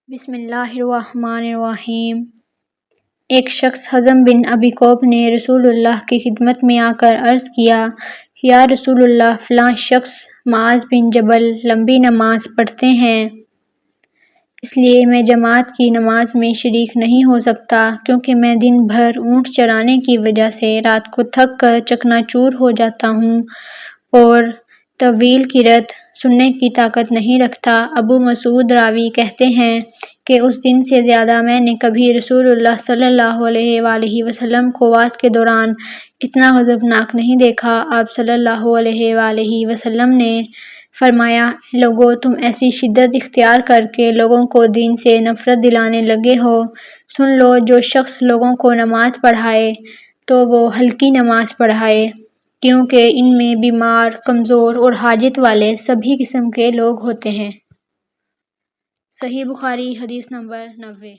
بسم اللہ الرحمن الرحیم۔ ایک شخص حزم بن ابی کوب نے رسول اللہ کی خدمت میں آ کر عرض کیا، یا رسول اللہ، فلاں شخص معاذ بن جبل لمبی نماز پڑھتے ہیں، اس لیے میں جماعت کی نماز میں شریک نہیں ہو سکتا، کیونکہ میں دن بھر اونٹ چرانے کی وجہ سے رات کو تھک کر چکنا چور ہو جاتا ہوں اور طویل قرأت سننے کی طاقت نہیں رکھتا۔ ابو مسعود راوی کہتے ہیں کہ اس دن سے زیادہ میں نے کبھی رسول اللہ صلی اللہ علیہ وآلہ وسلم کو وعظ کے دوران اتنا غضبناک نہیں دیکھا۔ آپ صلی اللہ علیہ وآلہ وسلم نے فرمایا، اے لوگو، تم ایسی شدت اختیار کر کے لوگوں کو دین سے نفرت دلانے لگے ہو، سن لو، جو شخص لوگوں کو نماز پڑھائے تو وہ ہلکی نماز پڑھائے، کیونکہ ان میں بیمار، کمزور اور حاجت والے سبھی قسم کے لوگ ہوتے ہیں۔ صحیح بخاری حدیث نمبر 90۔